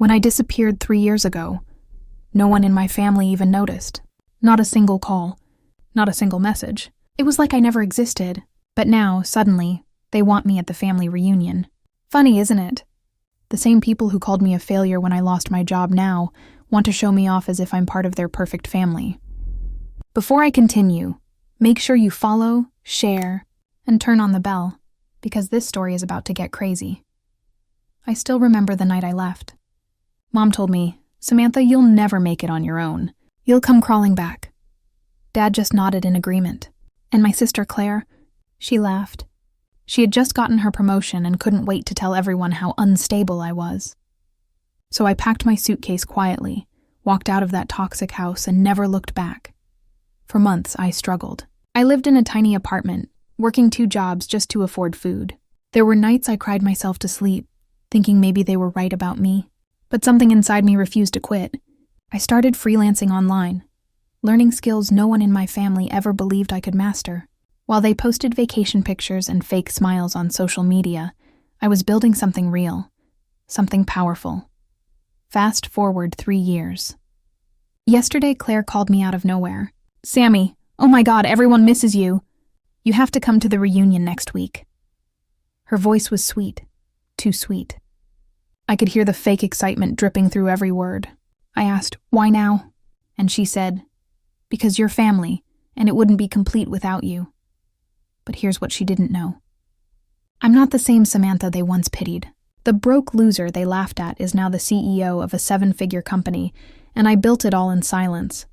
When I disappeared 3 years ago, no one in my family even noticed. Not a single call, not a single message. It was like I never existed, but now, suddenly, they want me at the family reunion. Funny, isn't it? The same people who called me a failure when I lost my job now want to show me off as if I'm part of their perfect family. Before I continue, make sure you follow, share, and turn on the bell, because this story is about to get crazy. I still remember the night I left. Mom told me, "Samantha, you'll never make it on your own. You'll come crawling back." Dad just nodded in agreement. And my sister Claire, she laughed. She had just gotten her promotion and couldn't wait to tell everyone how unstable I was. So I packed my suitcase quietly, walked out of that toxic house, and never looked back. For months, I struggled. I lived in a tiny apartment, working 2 jobs just to afford food. There were nights I cried myself to sleep, thinking maybe they were right about me. But something inside me refused to quit. I started freelancing online, learning skills no one in my family ever believed I could master. While they posted vacation pictures and fake smiles on social media, I was building something real, something powerful. Fast forward 3 years. Yesterday, Claire called me out of nowhere. "Sammy, oh my God, everyone misses you. You have to come to the reunion next week." Her voice was sweet, too sweet. I could hear the fake excitement dripping through every word. I asked, "Why now?" And she said, "Because you're family, and it wouldn't be complete without you." But here's what she didn't know. I'm not the same Samantha they once pitied. The broke loser they laughed at is now the CEO of a 7-figure company, and I built it all in silence.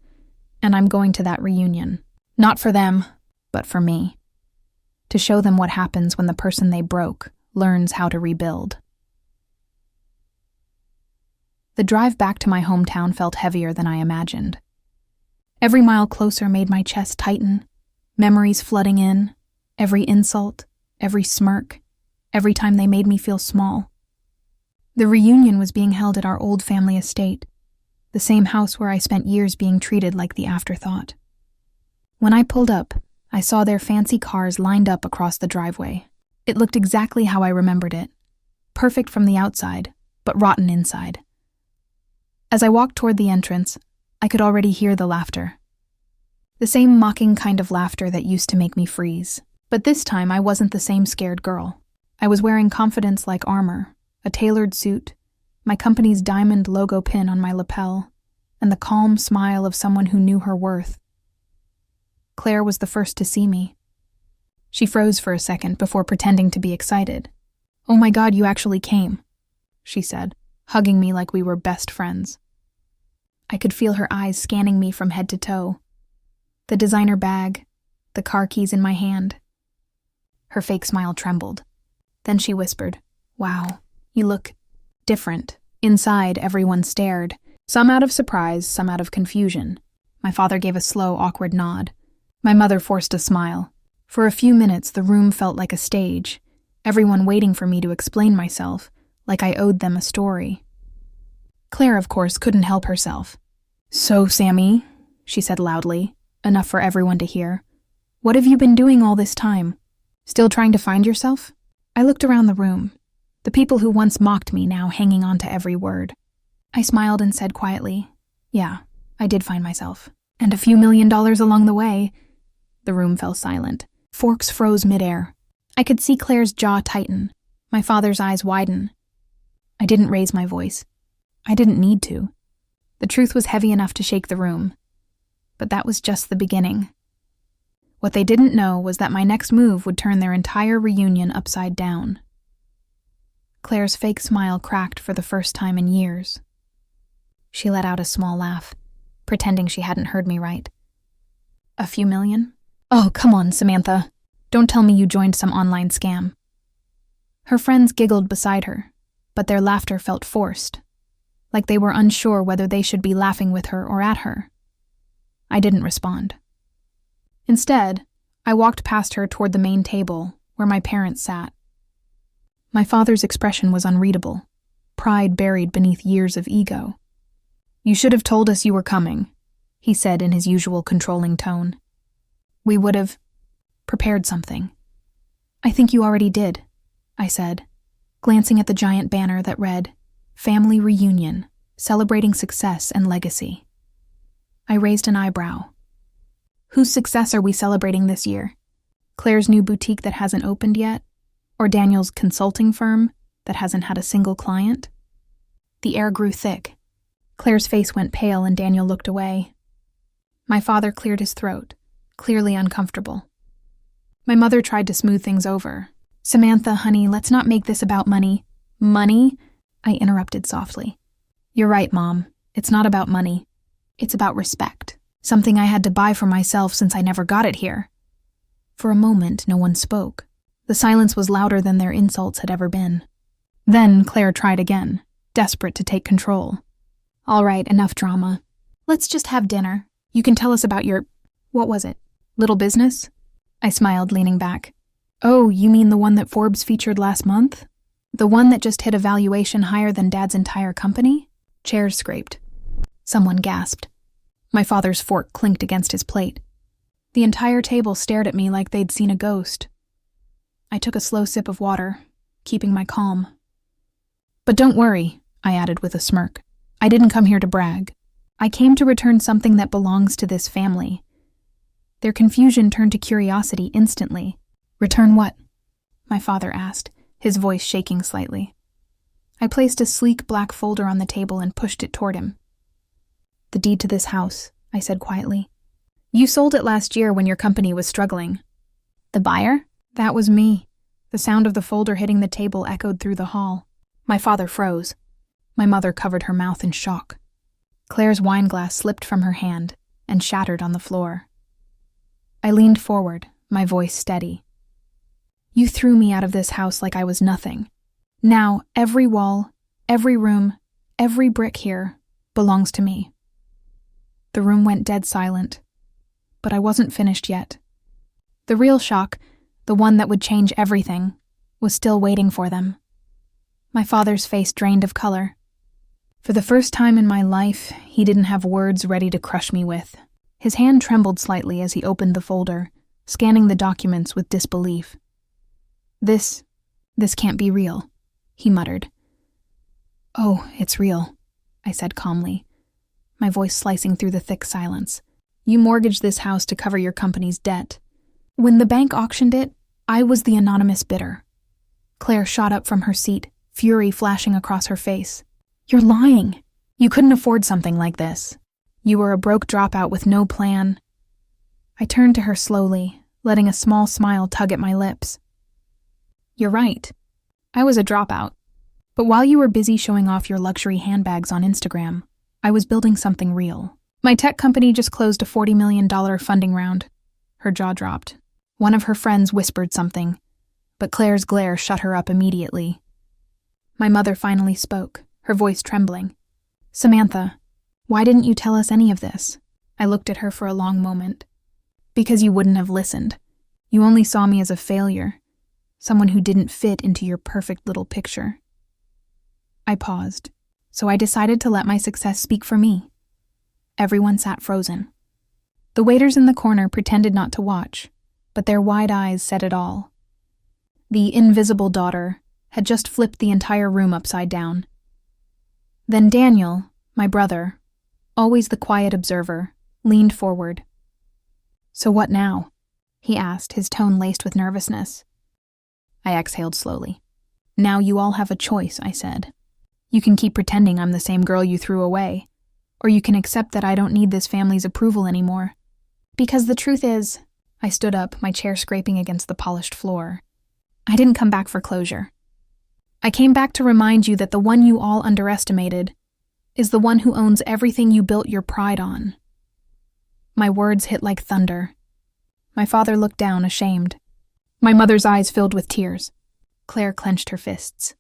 And I'm going to that reunion. Not for them, but for me. To show them what happens when the person they broke learns how to rebuild. The drive back to my hometown felt heavier than I imagined. Every mile closer made my chest tighten, memories flooding in, every insult, every smirk, every time they made me feel small. The reunion was being held at our old family estate, the same house where I spent years being treated like the afterthought. When I pulled up, I saw their fancy cars lined up across the driveway. It looked exactly how I remembered it, perfect from the outside, but rotten inside. As I walked toward the entrance, I could already hear the laughter. The same mocking kind of laughter that used to make me freeze. But this time I wasn't the same scared girl. I was wearing confidence like armor, a tailored suit, my company's diamond logo pin on my lapel, and the calm smile of someone who knew her worth. Claire was the first to see me. She froze for a second before pretending to be excited. "Oh my God, you actually came," she said, hugging me like we were best friends. I could feel her eyes scanning me from head to toe. The designer bag, the car keys in my hand. Her fake smile trembled. Then she whispered, "Wow, you look different." Inside, everyone stared, some out of surprise, some out of confusion. My father gave a slow, awkward nod. My mother forced a smile. For a few minutes, the room felt like a stage, everyone waiting for me to explain myself, like I owed them a story. Claire, of course, couldn't help herself. "So, Sammy," she said loudly, enough for everyone to hear, "what have you been doing all this time? Still trying to find yourself?" I looked around the room, the people who once mocked me now hanging on to every word. I smiled and said quietly, "Yeah, I did find myself. And a few $1 million along the way." The room fell silent. Forks froze midair. I could see Claire's jaw tighten, my father's eyes widen. I didn't raise my voice. I didn't need to. The truth was heavy enough to shake the room. But that was just the beginning. What they didn't know was that my next move would turn their entire reunion upside down. Claire's fake smile cracked for the first time in years. She let out a small laugh, pretending she hadn't heard me right. "A few million? Oh, come on, Samantha. Don't tell me you joined some online scam." Her friends giggled beside her, but their laughter felt forced, like they were unsure whether they should be laughing with her or at her. I didn't respond. Instead, I walked past her toward the main table, where my parents sat. My father's expression was unreadable, pride buried beneath years of ego. "You should have told us you were coming," he said in his usual controlling tone. "We would have prepared something." "I think you already did," I said, glancing at the giant banner that read, family reunion, celebrating success and legacy. I raised an eyebrow. Whose success are we celebrating this year? Claire's new boutique that hasn't opened yet? Or Daniel's consulting firm that hasn't had a single client? The air grew thick. Claire's face went pale and Daniel looked away. My father cleared his throat, clearly uncomfortable. My mother tried to smooth things over. Samantha, honey, let's not make this about money. Money? I interrupted softly. You're right, Mom. It's not about money. It's about respect. Something I had to buy for myself since I never got it here. For a moment, no one spoke. The silence was louder than their insults had ever been. Then Claire tried again, desperate to take control. All right, enough drama. Let's just have dinner. You can tell us about your, what was it, little business? I smiled, leaning back. Oh, you mean the one that Forbes featured last month? The one that just hit a valuation higher than Dad's entire company? Chairs scraped. Someone gasped. My father's fork clinked against his plate. The entire table stared at me like they'd seen a ghost. I took a slow sip of water, keeping my calm. But don't worry, I added with a smirk. I didn't come here to brag. I came to return something that belongs to this family. Their confusion turned to curiosity instantly. Return what? My father asked, his voice shaking slightly. I placed a sleek black folder on the table and pushed it toward him. The deed to this house, I said quietly. You sold it last year when your company was struggling. The buyer? That was me. The sound of the folder hitting the table echoed through the hall. My father froze. My mother covered her mouth in shock. Claire's wine glass slipped from her hand and shattered on the floor. I leaned forward, my voice steady. You threw me out of this house like I was nothing. Now, every wall, every room, every brick here belongs to me. The room went dead silent, but I wasn't finished yet. The real shock, the one that would change everything, was still waiting for them. My father's face drained of color. For the first time in my life, he didn't have words ready to crush me with. His hand trembled slightly as he opened the folder, scanning the documents with disbelief. This can't be real, he muttered. Oh, it's real, I said calmly, my voice slicing through the thick silence. You mortgaged this house to cover your company's debt. When the bank auctioned it, I was the anonymous bidder. Claire shot up from her seat, fury flashing across her face. You're lying. You couldn't afford something like this. You were a broke dropout with no plan. I turned to her slowly, letting a small smile tug at my lips. You're right. I was a dropout. But while you were busy showing off your luxury handbags on Instagram, I was building something real. My tech company just closed a $40 million funding round. Her jaw dropped. One of her friends whispered something, but Claire's glare shut her up immediately. My mother finally spoke, her voice trembling. Samantha, why didn't you tell us any of this? I looked at her for a long moment. Because you wouldn't have listened. You only saw me as a failure, someone who didn't fit into your perfect little picture. I paused, so I decided to let my success speak for me. Everyone sat frozen. The waiters in the corner pretended not to watch, but their wide eyes said it all. The invisible daughter had just flipped the entire room upside down. Then Daniel, my brother, always the quiet observer, leaned forward. So what now? He asked, his tone laced with nervousness. I exhaled slowly. Now you all have a choice, I said. You can keep pretending I'm the same girl you threw away, or you can accept that I don't need this family's approval anymore. Because the truth is, I stood up, my chair scraping against the polished floor. I didn't come back for closure. I came back to remind you that the one you all underestimated is the one who owns everything you built your pride on. My words hit like thunder. My father looked down, ashamed. My mother's eyes filled with tears. Claire clenched her fists,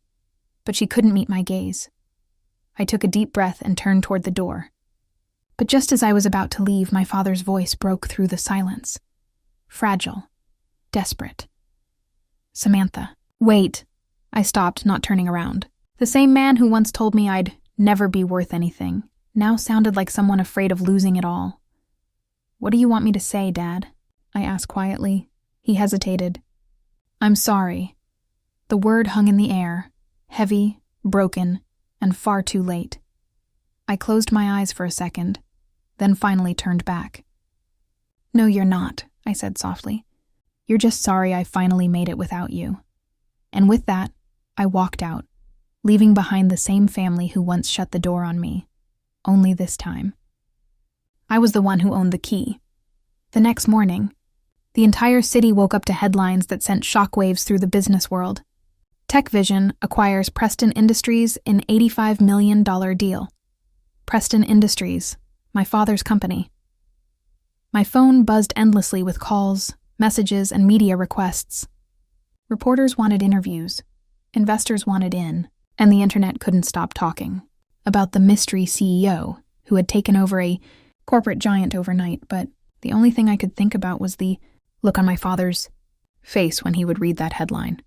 but she couldn't meet my gaze. I took a deep breath and turned toward the door. But just as I was about to leave, my father's voice broke through the silence. Fragile, desperate. Samantha. Wait. I stopped, not turning around. The same man who once told me I'd never be worth anything now sounded like someone afraid of losing it all. What do you want me to say, Dad? I asked quietly. He hesitated. I'm sorry. The word hung in the air, heavy, broken, and far too late. I closed my eyes for a second, then finally turned back. "No, you're not," I said softly. "You're just sorry I finally made it without you." And with that, I walked out, leaving behind the same family who once shut the door on me, only this time I was the one who owned the key. The next morning, the entire city woke up to headlines that sent shockwaves through the business world. TechVision acquires Preston Industries in $85 million deal. Preston Industries, my father's company. My phone buzzed endlessly with calls, messages, and media requests. Reporters wanted interviews, investors wanted in, and the internet couldn't stop talking about the mystery CEO who had taken over a corporate giant overnight, but the only thing I could think about was the look on my father's face when he would read that headline.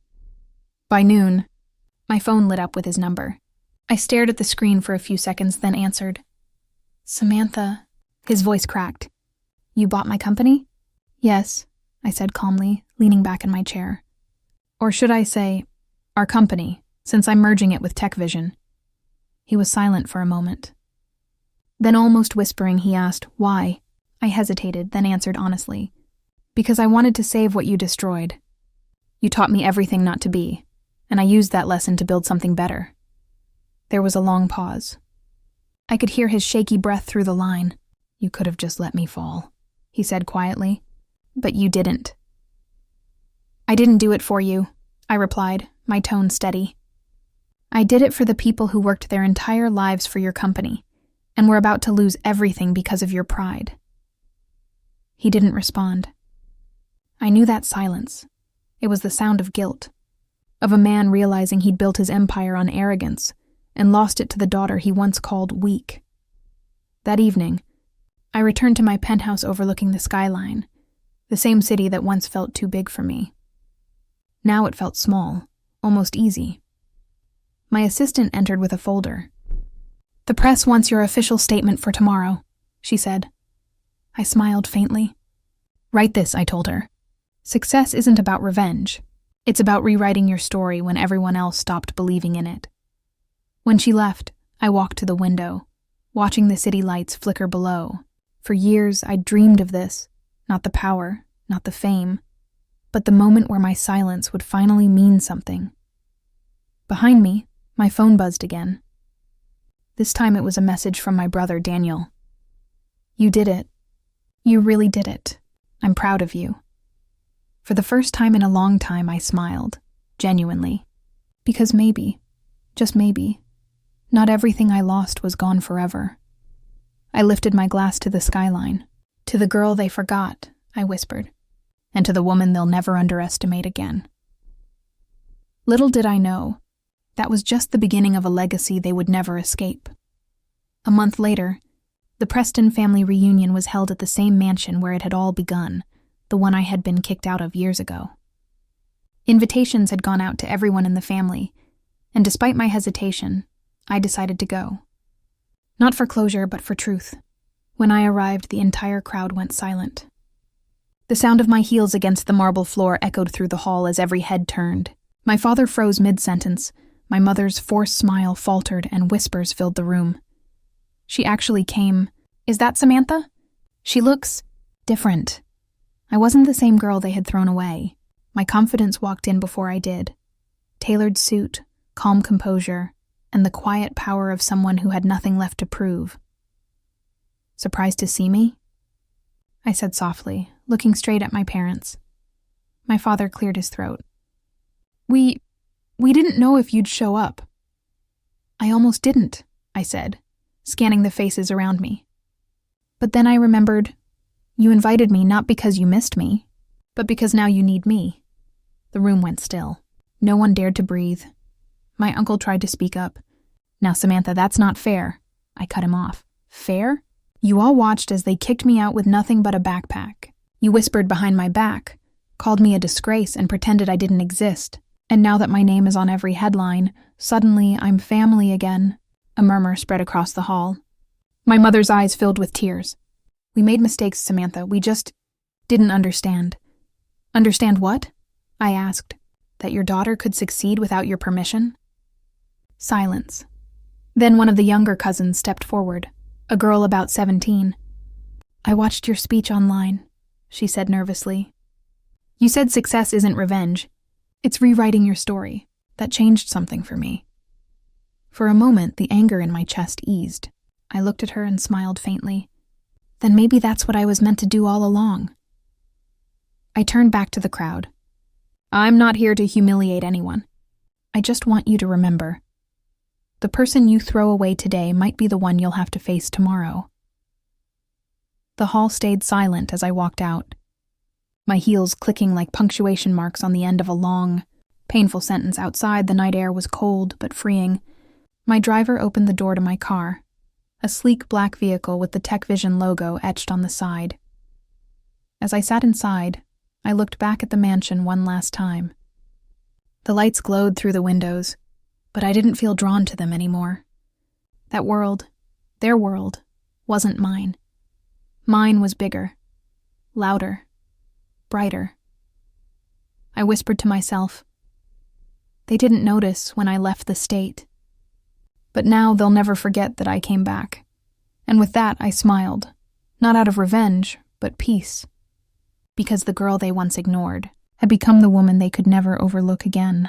By noon, my phone lit up with his number. I stared at the screen for a few seconds, then answered. "Samantha," his voice cracked. "You bought my company?" "Yes," I said calmly, leaning back in my chair. "Or should I say, our company, since I'm merging it with TechVision." He was silent for a moment. Then, almost whispering, he asked, "Why?" I hesitated, then answered honestly. "Because I wanted to save what you destroyed. You taught me everything not to be, and I used that lesson to build something better." There was a long pause. I could hear his shaky breath through the line. "You could have just let me fall," he said quietly. "But you didn't." "I didn't do it for you," I replied, my tone steady. "I did it for the people who worked their entire lives for your company, and were about to lose everything because of your pride." He didn't respond. I knew that silence. It was the sound of guilt, of a man realizing he'd built his empire on arrogance and lost it to the daughter he once called weak. That evening, I returned to my penthouse overlooking the skyline, the same city that once felt too big for me. Now it felt small, almost easy. My assistant entered with a folder. "The press wants your official statement for tomorrow," she said. I smiled faintly. "Write this," I told her. "Success isn't about revenge. It's about rewriting your story when everyone else stopped believing in it." When she left, I walked to the window, watching the city lights flicker below. For years, I'd dreamed of this, not the power, not the fame, but the moment where my silence would finally mean something. Behind me, my phone buzzed again. This time it was a message from my brother, Daniel. "You did it. You really did it. I'm proud of you." For the first time in a long time, I smiled, genuinely. Because maybe, just maybe, not everything I lost was gone forever. I lifted my glass to the skyline. "To the girl they forgot," I whispered, "and to the woman they'll never underestimate again." Little did I know, that was just the beginning of a legacy they would never escape. A month later, the Preston family reunion was held at the same mansion where it had all begun, the one I had been kicked out of years ago. Invitations had gone out to everyone in the family, and despite my hesitation, I decided to go. Not for closure, but for truth. When I arrived, the entire crowd went silent. The sound of my heels against the marble floor echoed through the hall as every head turned. My father froze mid-sentence. My mother's forced smile faltered, and whispers filled the room. She actually came. "Is that Samantha? She looks different." I wasn't the same girl they had thrown away. My confidence walked in before I did. Tailored suit, calm composure, and the quiet power of someone who had nothing left to prove. "Surprised to see me?" I said softly, looking straight at my parents. My father cleared his throat. We didn't know if you'd show up." "I almost didn't," I said, scanning the faces around me. "But then I remembered, you invited me not because you missed me, but because now you need me." The room went still. No one dared to breathe. My uncle tried to speak up. "Now, Samantha, that's not fair." I cut him off. "Fair? You all watched as they kicked me out with nothing but a backpack. You whispered behind my back, called me a disgrace, and pretended I didn't exist. And now that my name is on every headline, suddenly I'm family again." A murmur spread across the hall. My mother's eyes filled with tears. "We made mistakes, Samantha. We just didn't understand." "Understand what?" I asked. "That your daughter could succeed without your permission?" Silence. Then one of the younger cousins stepped forward, a girl about 17. "I watched your speech online," she said nervously. "You said success isn't revenge. It's rewriting your story. That changed something for me." For a moment, the anger in my chest eased. I looked at her and smiled faintly. Then maybe that's what I was meant to do all along. I turned back to the crowd. "I'm not here to humiliate anyone. I just want you to remember. The person you throw away today might be the one you'll have to face tomorrow." The hall stayed silent as I walked out, my heels clicking like punctuation marks on the end of a long, painful sentence. Outside, the night air was cold but freeing. My driver opened the door to my car, a sleek black vehicle with the Tech Vision logo etched on the side. As I sat inside, I looked back at the mansion one last time. The lights glowed through the windows, but I didn't feel drawn to them anymore. That world, their world, wasn't mine. Mine was bigger, louder, brighter. I whispered to myself, "They didn't notice when I left the state. But now they'll never forget that I came back." And with that, I smiled, not out of revenge, but peace. Because the girl they once ignored had become the woman they could never overlook again.